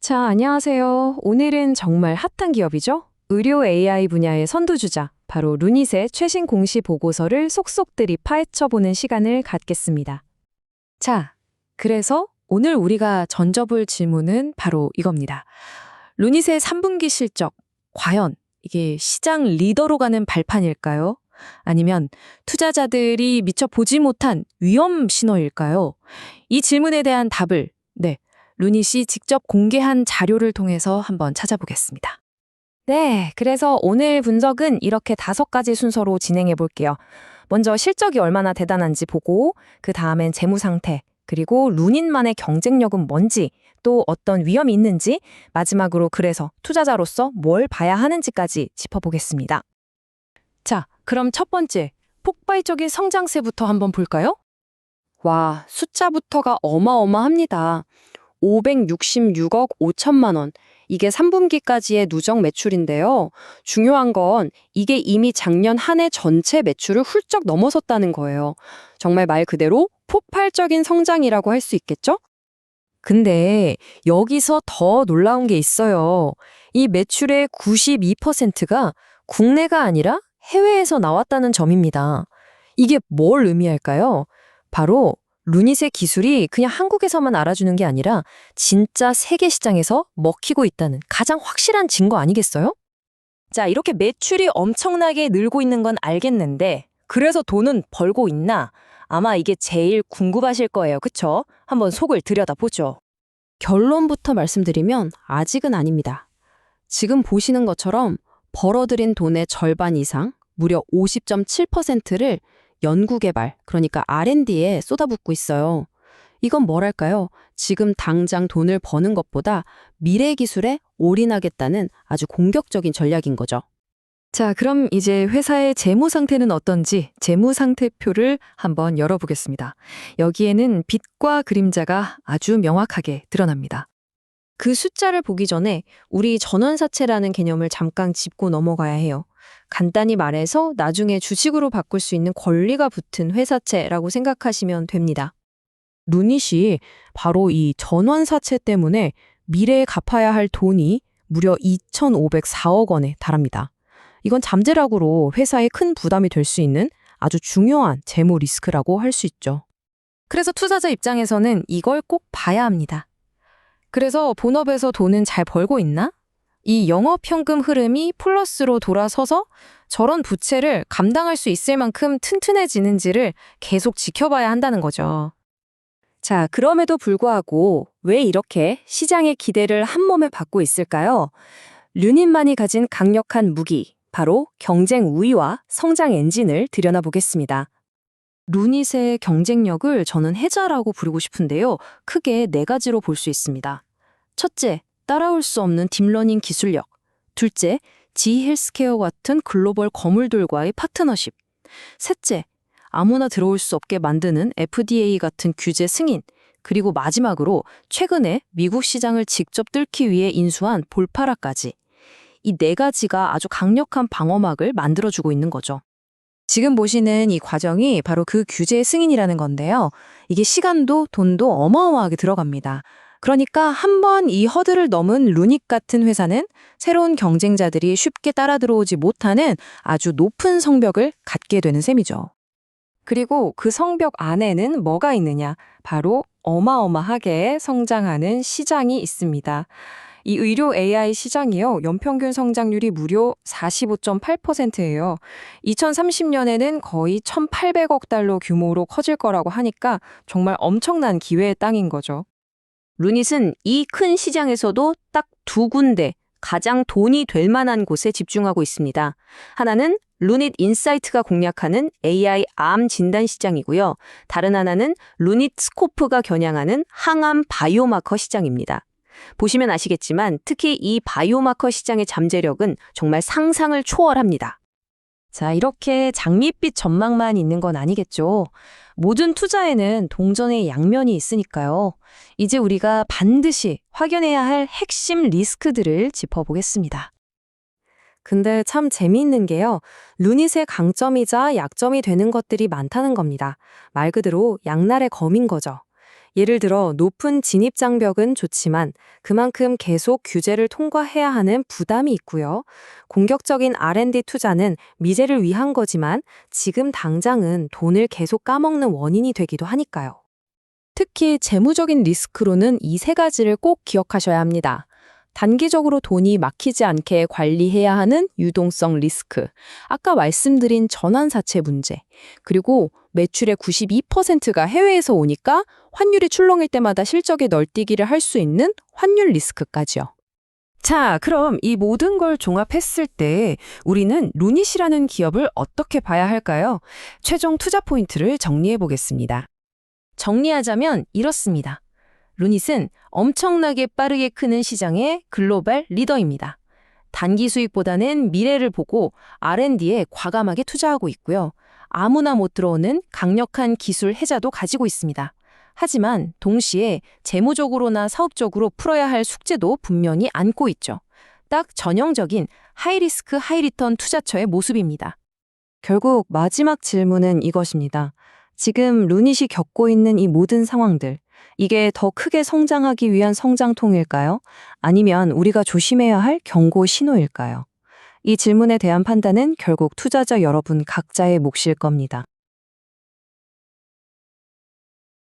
자, 안녕하세요. 오늘은 정말 핫한 기업이죠? 의료 AI 분야의 선두주자, 바로 루닛의 최신 공시 보고서를 속속들이 파헤쳐보는 시간을 갖겠습니다. 자, 그래서 오늘 우리가 던져볼 질문은 바로 이겁니다. 루닛의 3분기 실적, 과연 이게 시장 리더로 가는 발판일까요? 아니면 투자자들이 미처 보지 못한 위험 신호일까요? 이 질문에 대한 답을, 루닛이 직접 공개한 자료를 통해서 한번 찾아보겠습니다. 네, 그래서 오늘 분석은 이렇게 5가지 순서로 진행해 볼게요. 먼저 실적이 얼마나 대단한지 보고, 그 다음엔 재무 상태, 그리고 루닛만의 경쟁력은 뭔지, 또 어떤 위험이 있는지, 마지막으로 그래서 투자자로서 뭘 봐야 하는지까지 짚어보겠습니다. 자, 그럼 첫 번째, 폭발적인 성장세부터 한번 볼까요? 와, 숫자부터가 어마어마합니다. 566억 5천만 원. 이게 3분기까지의 누적 매출인데요. 중요한 건 이게 이미 작년 한 해 전체 매출을 훌쩍 넘어섰다는 거예요. 정말 말 그대로 폭발적인 성장이라고 할 수 있겠죠? 근데 여기서 더 놀라운 게 있어요. 이 매출의 92%가 국내가 아니라 해외에서 나왔다는 점입니다. 이게 뭘 의미할까요? 바로 루닛의 기술이 그냥 한국에서만 알아주는 게 아니라 진짜 세계 시장에서 먹히고 있다는 가장 확실한 증거 아니겠어요? 자, 이렇게 매출이 엄청나게 늘고 있는 건 알겠는데 그래서 돈은 벌고 있나? 아마 이게 제일 궁금하실 거예요. 그쵸? 한번 속을 들여다보죠. 결론부터 말씀드리면 아직은 아닙니다. 지금 보시는 것처럼 벌어들인 돈의 절반 이상, 무려 50.7%를 연구개발, 그러니까 R&D에 쏟아붓고 있어요. 이건 뭐랄까요? 지금 당장 돈을 버는 것보다 미래 기술에 올인하겠다는 아주 공격적인 전략인 거죠. 자, 그럼 이제 회사의 재무 상태는 어떤지 재무 상태표를 한번 열어보겠습니다. 여기에는 빛과 그림자가 아주 명확하게 드러납니다. 그 숫자를 보기 전에 우리 전환사채라는 개념을 잠깐 짚고 넘어가야 해요. 간단히 말해서 나중에 주식으로 바꿀 수 있는 권리가 붙은 회사채라고 생각하시면 됩니다. 루닛이 바로 이 전환사채 때문에 미래에 갚아야 할 돈이 무려 2,504억 원에 달합니다. 이건 잠재력으로 회사에 큰 부담이 될 수 있는 아주 중요한 재무 리스크라고 할 수 있죠. 그래서 투자자 입장에서는 이걸 꼭 봐야 합니다. 그래서 본업에서 돈은 잘 벌고 있나? 이 영업현금 흐름이 플러스로 돌아서서 저런 부채를 감당할 수 있을 만큼 튼튼해지는지를 계속 지켜봐야 한다는 거죠. 자, 그럼에도 불구하고 왜 이렇게 시장의 기대를 한몸에 받고 있을까요? 루닛만이 가진 강력한 무기, 바로 경쟁 우위와 성장 엔진을 들여다보겠습니다. 루닛의 경쟁력을 저는 해자라고 부르고 싶은데요. 크게 4가지로 볼 수 있습니다. 첫째, 따라올 수 없는 딥러닝 기술력. 둘째, 지헬스케어 같은 글로벌 거물들과의 파트너십. 셋째, 아무나 들어올 수 없게 만드는 FDA 같은 규제 승인. 그리고 마지막으로 최근에 미국 시장을 직접 뚫기 위해 인수한 볼파라까지. 이 4가지가 아주 강력한 방어막을 만들어주고 있는 거죠. 지금 보시는 이 과정이 바로 그 규제 승인이라는 건데요. 이게 시간도 돈도 어마어마하게 들어갑니다. 그러니까 한번 이 허들을 넘은 루닛 같은 회사는 새로운 경쟁자들이 쉽게 따라 들어오지 못하는 아주 높은 성벽을 갖게 되는 셈이죠. 그리고 그 성벽 안에는 뭐가 있느냐? 바로 어마어마하게 성장하는 시장이 있습니다. 이 의료 AI 시장이요, 연평균 성장률이 무려 45.8%예요. 2030년에는 거의 1,800억 달러 규모로 커질 거라고 하니까 정말 엄청난 기회의 땅인 거죠. 루닛은 이 큰 시장에서도 딱 2군데 가장 돈이 될 만한 곳에 집중하고 있습니다. 하나는 루닛 인사이트가 공략하는 AI 암 진단 시장이고요. 다른 하나는 루닛 스코프가 겨냥하는 항암 바이오마커 시장입니다. 보시면 아시겠지만 특히 이 바이오마커 시장의 잠재력은 정말 상상을 초월합니다. 자, 이렇게 장밋빛 전망만 있는 건 아니겠죠. 모든 투자에는 동전의 양면이 있으니까요. 이제 우리가 반드시 확인해야 할 핵심 리스크들을 짚어보겠습니다. 근데 참 재미있는 게요. 루닛의 강점이자 약점이 되는 것들이 많다는 겁니다. 말 그대로 양날의 검인 거죠. 예를 들어 높은 진입 장벽은 좋지만 그만큼 계속 규제를 통과해야 하는 부담이 있고요. 공격적인 R&D 투자는 미래를 위한 거지만 지금 당장은 돈을 계속 까먹는 원인이 되기도 하니까요. 특히 재무적인 리스크로는 이 세 가지를 꼭 기억하셔야 합니다. 단기적으로 돈이 막히지 않게 관리해야 하는 유동성 리스크, 아까 말씀드린 전환사채 문제, 그리고 매출의 92%가 해외에서 오니까 환율이 출렁일 때마다 실적에 널뛰기를 할 수 있는 환율 리스크까지요. 자, 그럼 이 모든 걸 종합했을 때 우리는 루닛이라는 기업을 어떻게 봐야 할까요? 최종 투자 포인트를 정리해 보겠습니다. 정리하자면 이렇습니다. 루닛은 엄청나게 빠르게 크는 시장의 글로벌 리더입니다. 단기 수익보다는 미래를 보고 R&D에 과감하게 투자하고 있고요. 아무나 못 들어오는 강력한 기술 해자도 가지고 있습니다. 하지만 동시에 재무적으로나 사업적으로 풀어야 할 숙제도 분명히 안고 있죠. 딱 전형적인 하이리스크 하이리턴 투자처의 모습입니다. 결국 마지막 질문은 이것입니다. 지금 루닛이 겪고 있는 이 모든 상황들, 이게 더 크게 성장하기 위한 성장통일까요? 아니면 우리가 조심해야 할 경고 신호일까요? 이 질문에 대한 판단은 결국 투자자 여러분 각자의 몫일 겁니다.